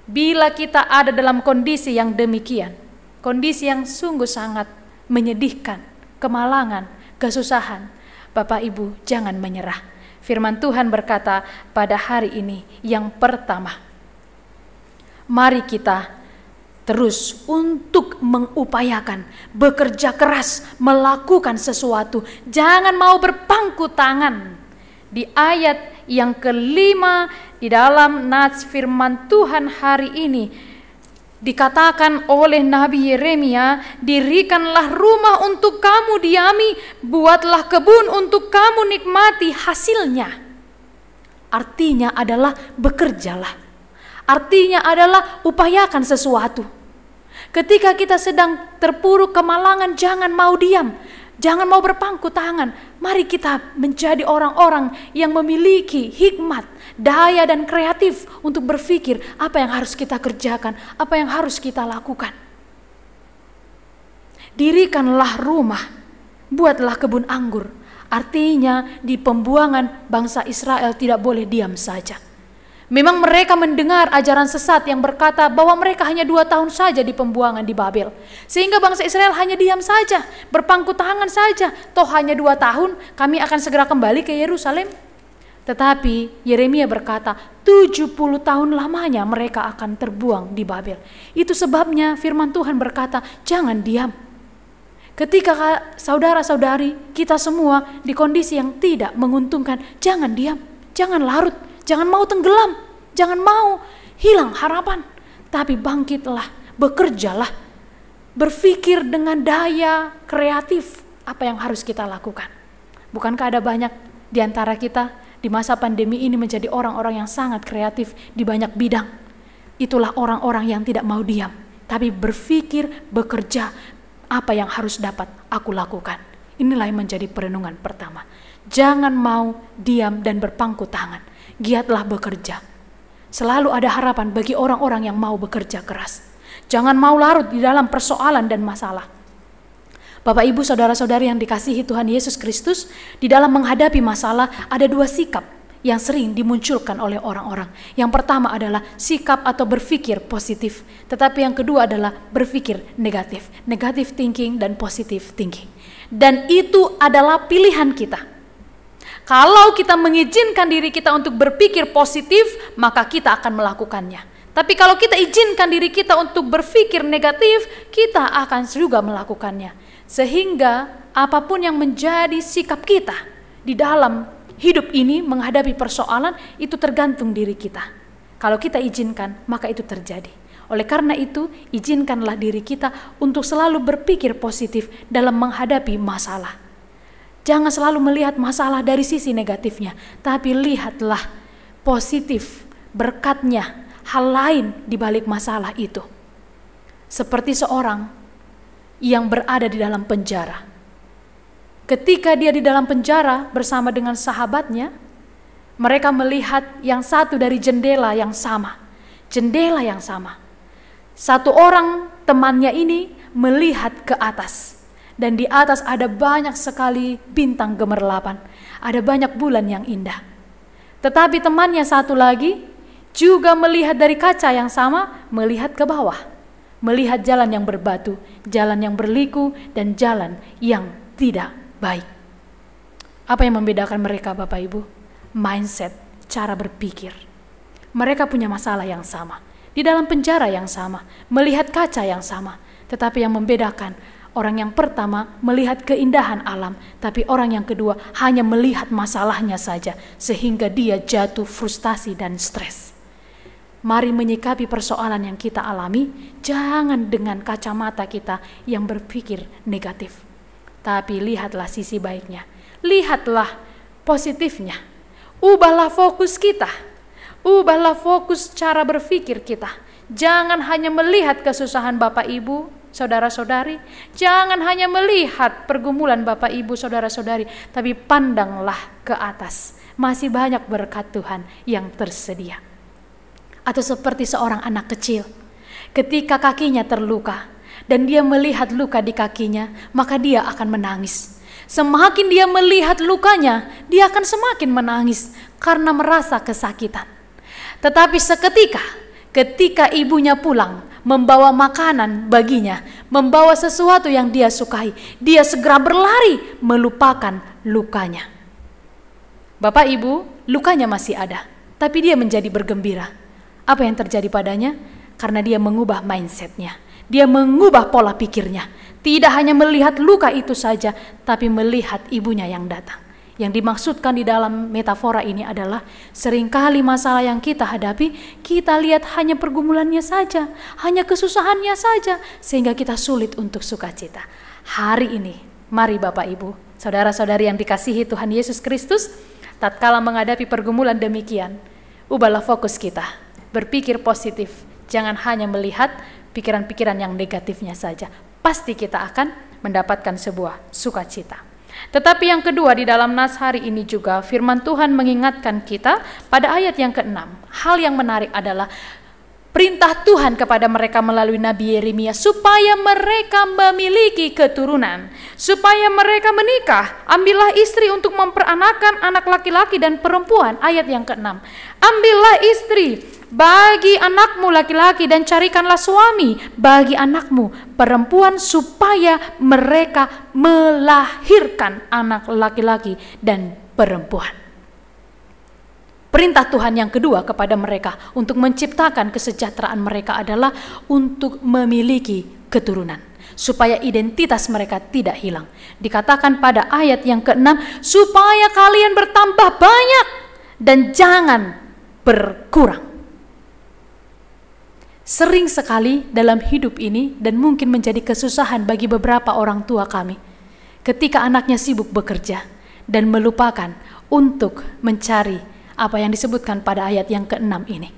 Bila kita ada dalam kondisi yang demikian, kondisi yang sungguh sangat menyedihkan, kemalangan, kesusahan, Bapak Ibu jangan menyerah. Firman Tuhan berkata pada hari ini, yang pertama, mari kita terus untuk mengupayakan, bekerja keras, melakukan sesuatu. Jangan mau berpangku tangan. Di ayat yang kelima di dalam nats firman Tuhan hari ini, Dikatakan oleh Nabi Yeremia, dirikanlah rumah untuk kamu diami, buatlah kebun untuk kamu nikmati hasilnya. Artinya adalah bekerjalah. Artinya adalah upayakan sesuatu. Ketika kita sedang terpuruk kemalangan, jangan mau diam. Jangan mau berpangku tangan. Mari kita menjadi orang-orang yang memiliki hikmat, daya dan kreatif untuk berpikir apa yang harus kita kerjakan, apa yang harus kita lakukan. Dirikanlah rumah, buatlah kebun anggur. Artinya di pembuangan bangsa Israel tidak boleh diam saja. Memang mereka mendengar ajaran sesat yang berkata bahwa mereka hanya 2 tahun saja di pembuangan di Babel. Sehingga bangsa Israel hanya diam saja, berpangku tangan saja. Toh hanya 2 tahun, kami akan segera kembali ke Yerusalem. Tetapi Yeremia berkata, 70 tahun lamanya mereka akan terbuang di Babel. Itu sebabnya firman Tuhan berkata, jangan diam. Ketika saudara-saudari kita semua di kondisi yang tidak menguntungkan, jangan diam, jangan larut. Jangan mau tenggelam, jangan mau hilang harapan, tapi bangkitlah, bekerjalah, berpikir dengan daya kreatif apa yang harus kita lakukan. Bukankah ada banyak di antara kita di masa pandemi ini menjadi orang-orang yang sangat kreatif di banyak bidang? Itulah orang-orang yang tidak mau diam, tapi berpikir, bekerja, apa yang harus dapat aku lakukan. Inilah yang menjadi perenungan pertama. Jangan mau diam dan berpangku tangan. Giatlah bekerja. Selalu ada harapan bagi orang-orang yang mau bekerja keras. Jangan mau larut di dalam persoalan dan masalah. Bapak, Ibu, saudara-saudari yang dikasihi Tuhan Yesus Kristus, di dalam menghadapi masalah ada 2 sikap yang sering dimunculkan oleh orang-orang. Yang pertama adalah sikap atau berpikir positif. Tetapi yang kedua adalah berpikir negatif. Negative thinking dan positive thinking. Dan itu adalah pilihan kita. Kalau kita mengizinkan diri kita untuk berpikir positif, maka kita akan melakukannya. Tapi kalau kita izinkan diri kita untuk berpikir negatif, kita akan juga melakukannya. Sehingga apapun yang menjadi sikap kita di dalam hidup ini menghadapi persoalan, itu tergantung diri kita. Kalau kita izinkan, maka itu terjadi. Oleh karena itu, izinkanlah diri kita untuk selalu berpikir positif dalam menghadapi masalah. Jangan selalu melihat masalah dari sisi negatifnya, tapi lihatlah positif, berkatnya, hal lain di balik masalah itu. Seperti seorang yang berada di dalam penjara. Ketika dia di dalam penjara bersama dengan sahabatnya, mereka melihat yang satu dari jendela yang sama. Jendela yang sama. Satu orang temannya ini melihat ke atas. Dan di atas ada banyak sekali bintang gemerlapan. Ada banyak bulan yang indah. Tetapi temannya satu lagi juga melihat dari kaca yang sama, melihat ke bawah. Melihat jalan yang berbatu, jalan yang berliku, dan jalan yang tidak baik. Apa yang membedakan mereka, Bapak Ibu? Mindset, cara berpikir. Mereka punya masalah yang sama. Di dalam penjara yang sama, melihat kaca yang sama. Tetapi yang membedakan, orang yang pertama melihat keindahan alam, tapi orang yang kedua hanya melihat masalahnya saja, sehingga dia jatuh frustasi dan stres. Mari menyikapi persoalan yang kita alami, jangan dengan kacamata kita yang berpikir negatif. Tapi lihatlah sisi baiknya, lihatlah positifnya. Ubahlah fokus kita, ubahlah fokus cara berpikir kita. Jangan hanya melihat kesusahan Bapak Ibu, saudara-saudari, jangan hanya melihat pergumulan Bapak Ibu, saudara-saudari, tapi pandanglah ke atas. Masih banyak berkat Tuhan yang tersedia. Atau seperti seorang anak kecil, ketika kakinya terluka dan dia melihat luka di kakinya, maka dia akan menangis. Semakin dia melihat lukanya, dia akan semakin menangis karena merasa kesakitan. Tetapi ketika ibunya pulang, membawa makanan baginya, membawa sesuatu yang dia sukai, dia segera berlari melupakan lukanya. Bapak Ibu, lukanya masih ada, tapi dia menjadi bergembira. Apa yang terjadi padanya? Karena dia mengubah mindsetnya, dia mengubah pola pikirnya. Tidak hanya melihat luka itu saja, tapi melihat ibunya yang datang, Yang dimaksudkan di dalam metafora ini adalah seringkali masalah yang kita hadapi, kita lihat hanya pergumulannya saja, hanya kesusahannya saja, sehingga kita sulit untuk sukacita. Hari ini, mari Bapak Ibu, saudara-saudari yang dikasihi Tuhan Yesus Kristus, tatkala menghadapi pergumulan demikian, ubahlah fokus kita, berpikir positif, jangan hanya melihat pikiran-pikiran yang negatifnya saja. Pasti kita akan mendapatkan sebuah sukacita. Tetapi yang kedua, di dalam nas hari ini juga firman Tuhan mengingatkan kita pada ayat yang ke-6. Hal yang menarik adalah perintah Tuhan kepada mereka melalui Nabi Yeremia supaya mereka memiliki keturunan, supaya mereka menikah. Ambillah istri untuk memperanakan anak laki-laki dan perempuan. Ayat yang ke-6. Ambillah istri bagi anakmu laki-laki dan carikanlah suami bagi anakmu perempuan supaya mereka melahirkan anak laki-laki dan perempuan. Perintah Tuhan yang kedua kepada mereka untuk menciptakan kesejahteraan mereka adalah untuk memiliki keturunan, supaya identitas mereka tidak hilang. Dikatakan pada ayat yang ke-6, supaya kalian bertambah banyak dan jangan berkurang. Sering sekali dalam hidup ini, dan mungkin menjadi kesusahan bagi beberapa orang tua kami, ketika anaknya sibuk bekerja dan melupakan untuk mencari apa yang disebutkan pada ayat yang ke-6 ini.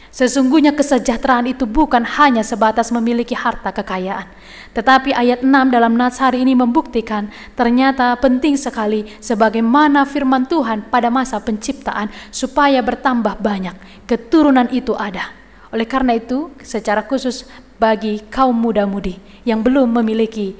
Sesungguhnya kesejahteraan itu bukan hanya sebatas memiliki harta kekayaan, tetapi ayat 6 dalam nas hari ini membuktikan ternyata penting sekali sebagaimana firman Tuhan pada masa penciptaan, supaya bertambah banyak, keturunan itu ada. Oleh karena itu, secara khusus bagi kaum muda-mudi yang belum memiliki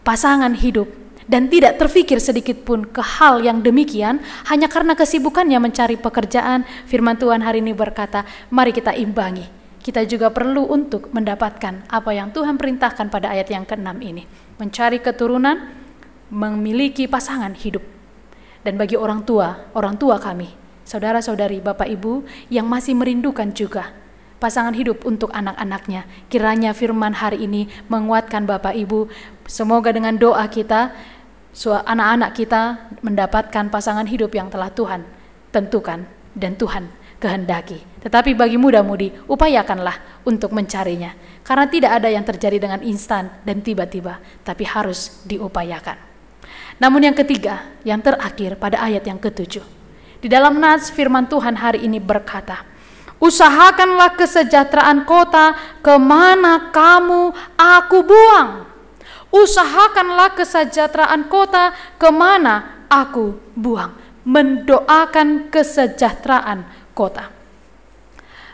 pasangan hidup dan tidak terfikir sedikit pun ke hal yang demikian, hanya karena kesibukannya mencari pekerjaan, firman Tuhan hari ini berkata, mari kita imbangi. Kita juga perlu untuk mendapatkan apa yang Tuhan perintahkan pada ayat yang ke-6 ini. Mencari keturunan, memiliki pasangan hidup. Dan bagi orang tua kami, saudara-saudari, Bapak Ibu yang masih merindukan juga pasangan hidup untuk anak-anaknya, kiranya firman hari ini menguatkan Bapak Ibu. Semoga dengan doa kita, anak-anak kita mendapatkan pasangan hidup yang telah Tuhan tentukan dan Tuhan kehendaki. Tetapi bagi muda-mudi, upayakanlah untuk mencarinya, karena tidak ada yang terjadi dengan instan dan tiba-tiba, tapi harus diupayakan. Namun yang ketiga, yang terakhir pada ayat yang ke-7, di dalam nas firman Tuhan hari ini berkata, usahakanlah kesejahteraan kota kemana kamu aku buang. Usahakanlah kesejahteraan kota kemana aku buang. Mendoakan kesejahteraan kota.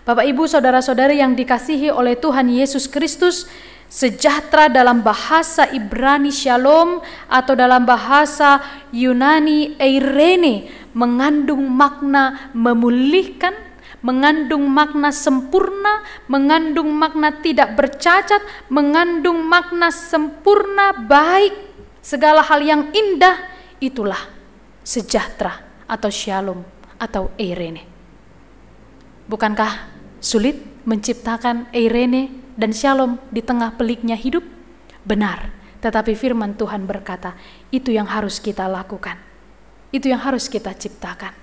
Bapak Ibu saudara-saudari yang dikasihi oleh Tuhan Yesus Kristus, sejahtera dalam bahasa Ibrani shalom atau dalam bahasa Yunani eirene mengandung makna memulihkan, mengandung makna sempurna, mengandung makna tidak bercacat, mengandung makna sempurna, baik, segala hal yang indah. Itulah sejahtera atau shalom atau eirene. Bukankah sulit menciptakan eirene dan shalom di tengah peliknya hidup? Benar, tetapi firman Tuhan berkata, itu yang harus kita lakukan, itu yang harus kita ciptakan.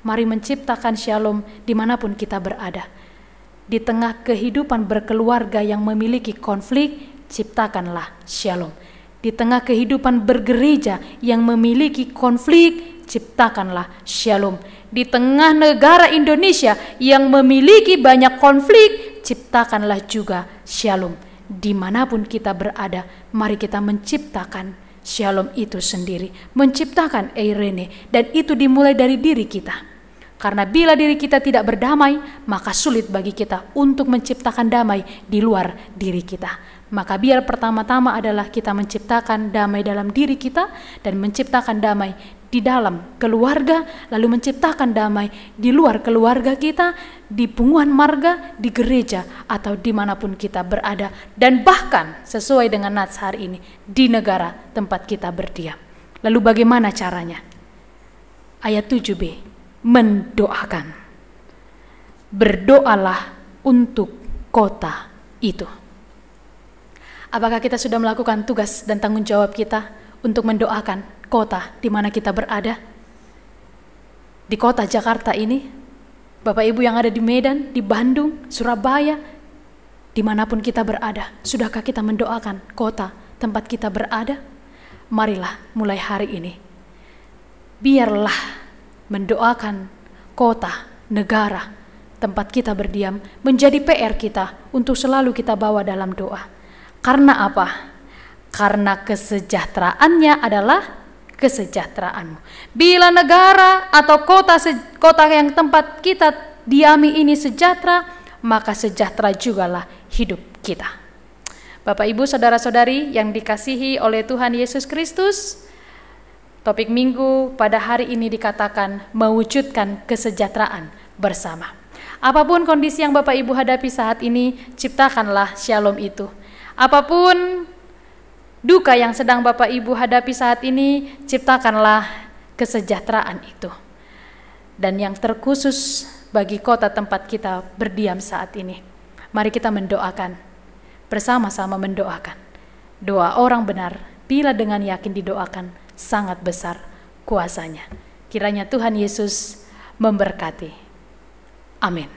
Mari menciptakan shalom dimanapun kita berada. Di tengah kehidupan berkeluarga yang memiliki konflik, ciptakanlah shalom. Di tengah kehidupan bergereja yang memiliki konflik, ciptakanlah shalom. Di tengah negara Indonesia yang memiliki banyak konflik, ciptakanlah juga shalom. Dimanapun kita berada, mari kita menciptakan shalom itu sendiri. Menciptakan eirene, dan itu dimulai dari diri kita. Karena bila diri kita tidak berdamai, maka sulit bagi kita untuk menciptakan damai di luar diri kita. Maka biar pertama-tama adalah kita menciptakan damai dalam diri kita dan menciptakan damai di dalam keluarga, lalu menciptakan damai di luar keluarga kita, di punggungan marga, di gereja, atau dimanapun kita berada. Dan bahkan sesuai dengan nats hari ini, di negara tempat kita berdiam. Lalu bagaimana caranya? Ayat 7b. Mendoakan. Berdoalah untuk kota itu. Apakah kita sudah melakukan tugas dan tanggung jawab kita untuk mendoakan kota di mana kita berada? di kota Jakarta ini, Bapak Ibu yang ada di Medan, di Bandung, Surabaya, dimanapun kita berada, sudahkah kita mendoakan kota tempat kita berada? Marilah mulai hari ini, biarlah mendoakan kota, negara, tempat kita berdiam menjadi PR kita untuk selalu kita bawa dalam doa. Karena apa? Karena kesejahteraannya adalah kesejahteraanmu. Bila negara atau kota yang tempat kita diami ini sejahtera, maka sejahtera jugalah hidup kita. Bapak Ibu saudara-saudari yang dikasihi oleh Tuhan Yesus Kristus, topik minggu pada hari ini dikatakan mewujudkan kesejahteraan bersama. Apapun kondisi yang Bapak Ibu hadapi saat ini, ciptakanlah shalom itu. Apapun duka yang sedang Bapak Ibu hadapi saat ini, ciptakanlah kesejahteraan itu. Dan yang terkhusus bagi kota tempat kita berdiam saat ini, mari kita mendoakan, bersama-sama mendoakan. Doa orang benar, bila dengan yakin didoakan, sangat besar kuasanya. Kiranya Tuhan Yesus memberkati. Amin.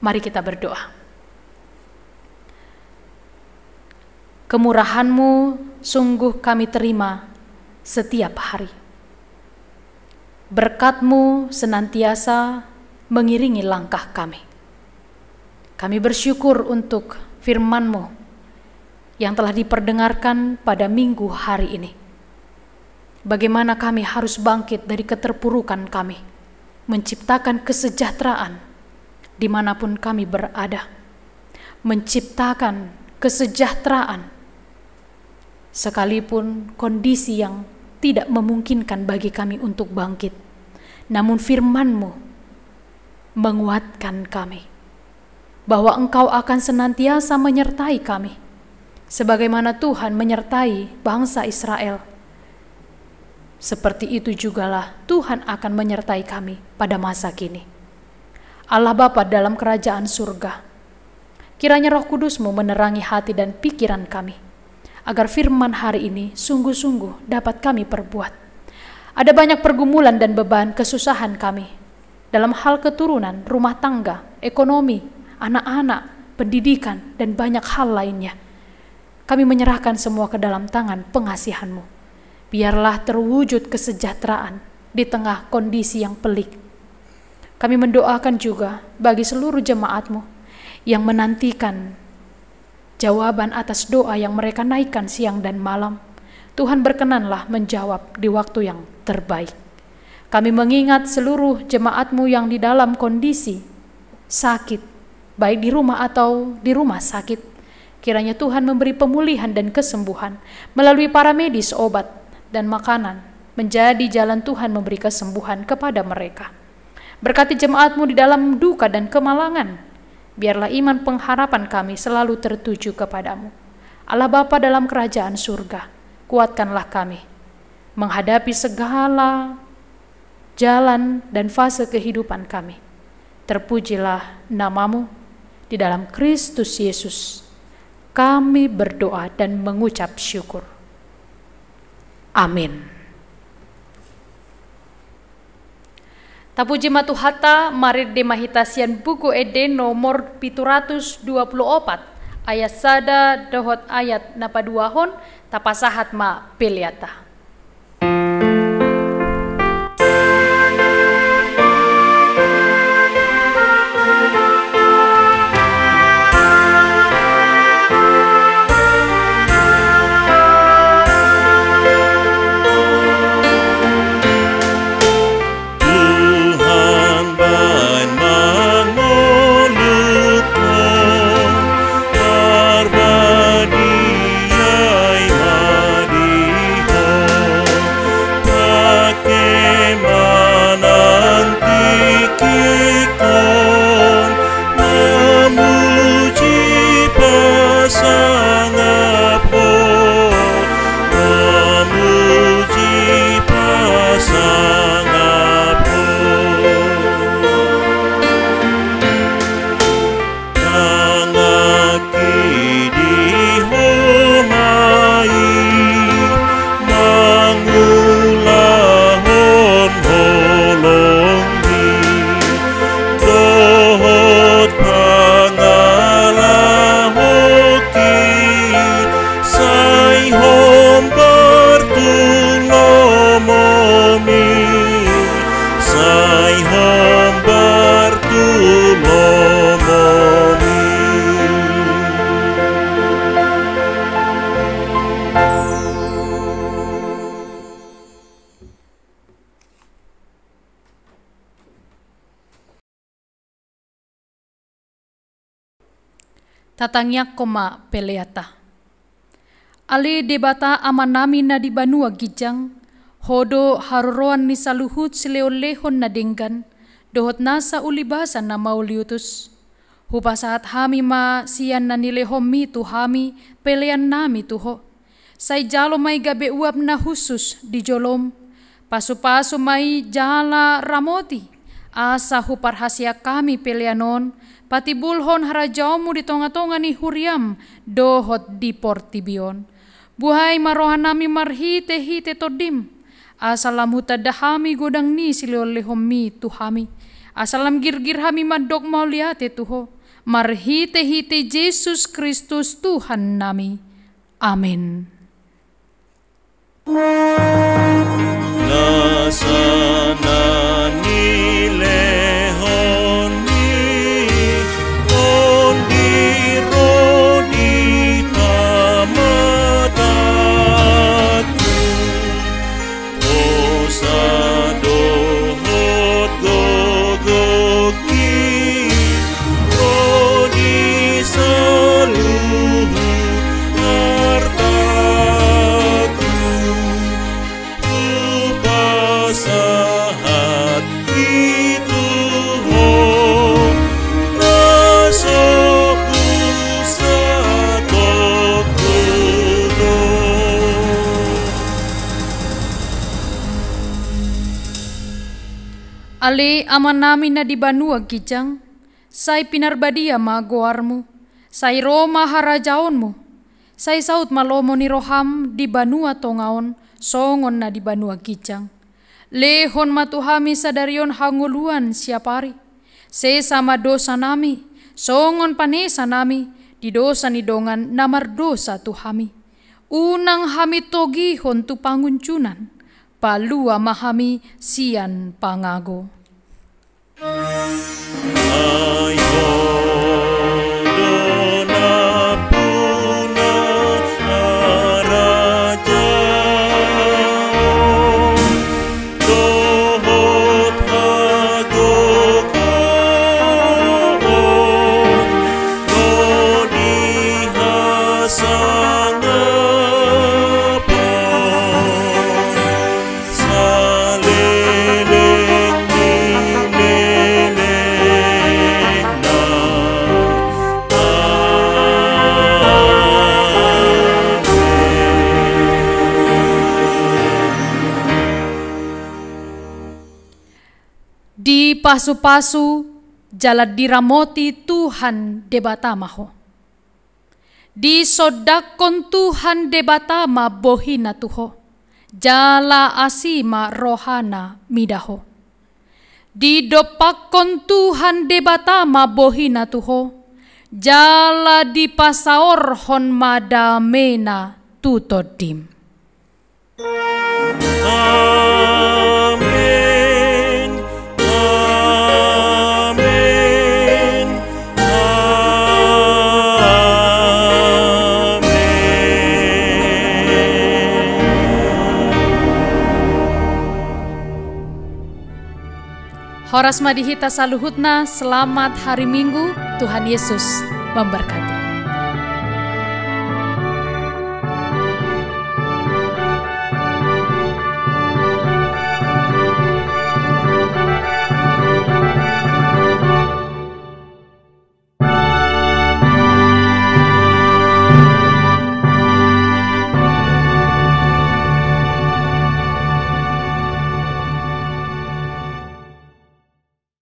Mari kita berdoa. Kemurahan-Mu sungguh kami terima setiap hari. Berkat-Mu senantiasa mengiringi langkah kami. Kami bersyukur untuk firman-Mu yang telah diperdengarkan pada minggu hari ini. Bagaimana kami harus bangkit dari keterpurukan kami, menciptakan kesejahteraan dimanapun kami berada, menciptakan kesejahteraan sekalipun kondisi yang tidak memungkinkan bagi kami untuk bangkit. Namun firman-Mu menguatkan kami, bahwa Engkau akan senantiasa menyertai kami, sebagaimana Tuhan menyertai bangsa Israel. Seperti itu jugalah Tuhan akan menyertai kami pada masa kini. Allah Bapa dalam kerajaan surga, kiranya Roh Kudus-Mu menerangi hati dan pikiran kami, agar firman hari ini sungguh-sungguh dapat kami perbuat. Ada banyak pergumulan dan beban kesusahan kami, dalam hal keturunan, rumah tangga, ekonomi, anak-anak, pendidikan, dan banyak hal lainnya. Kami menyerahkan semua ke dalam tangan pengasihan-Mu. Biarlah terwujud kesejahteraan di tengah kondisi yang pelik. Kami mendoakan juga bagi seluruh jemaat-Mu yang menantikan jawaban atas doa yang mereka naikkan siang dan malam. Tuhan berkenanlah menjawab di waktu yang terbaik. Kami mengingat seluruh jemaat-Mu yang di dalam kondisi sakit, baik di rumah atau di rumah sakit. Kiranya Tuhan memberi pemulihan dan kesembuhan melalui para medis, obat, dan makanan, menjadi jalan Tuhan memberi kesembuhan kepada mereka. Berkati jemaat-Mu di dalam duka dan kemalangan. Biarlah iman pengharapan kami selalu tertuju kepadamu. Allah Bapa dalam kerajaan surga, kuatkanlah kami menghadapi segala jalan dan fase kehidupan kami. Terpujilah nama-Mu di dalam Kristus Yesus. Kami berdoa dan mengucap syukur. Amin. Tapuji matuhata marir demahitasian buku ede nomor 724 ayat sada dohot ayat napa duahon tapasahat ma peliata. Madiho Ai hom bertulungomi. Tatangnya koma peleata. Ali debata amanami na di banua gijang, hodo haruroan ni saluhut sileo-lehon na denggan, dohot nasa ulibasan na mauliutus. Hupasahat hami ma siyan na nilehomi tu hami, pelean nami tuho. Say jalo may gabe uap na husus di jolom, pasu-pasu may jala ramoti, asa huparhasya kami peleanon, pati bulhon harajamu di tonga-tonga ni huriam, dohot di portibion. Buhay marohan nami marhite-hite todim, asalam hutadahami godang ni siliolehomi tuhami, asalam girgir hami madok mauliate tuho, marhite-hite Yesus Kristus Tuhan nami. Amin. Nasana nilehon ni ondiro di tamataku, osadohot gogoki rodi saluhu hartaku, upasahat itu ho rasoku satokuno. Ali aman namin na di banua gijang, say pinarbadia magoarmu, say Roma harajaonmu, say saut malomo ni roham di banua tongaon, songon na di banua gijang. Lehon matuhami sadarion hanguluan siapari, sesama dosa nami, songon panesa nami, di dosa ni dongan namar dosa tuhami. Unang hami togihon tu panguncunan, palua mahami sian pangago. Ai hodona puna arajao, dohot hagokaon, dodi hasangapon, saleleng nileleng na. Di pasu-pasu jalad diramoti Tuhan debatamaho. Di sodakon Tuhan debatama bohina tuho. Jala asima rohana midaho. Di dopakon Tuhan debatama bohina tuho. Jala di pasaor hon madamena tutodim. Amin, amin, Horas madihita saluhutna, selamat hari Minggu, Tuhan Yesus memberkati.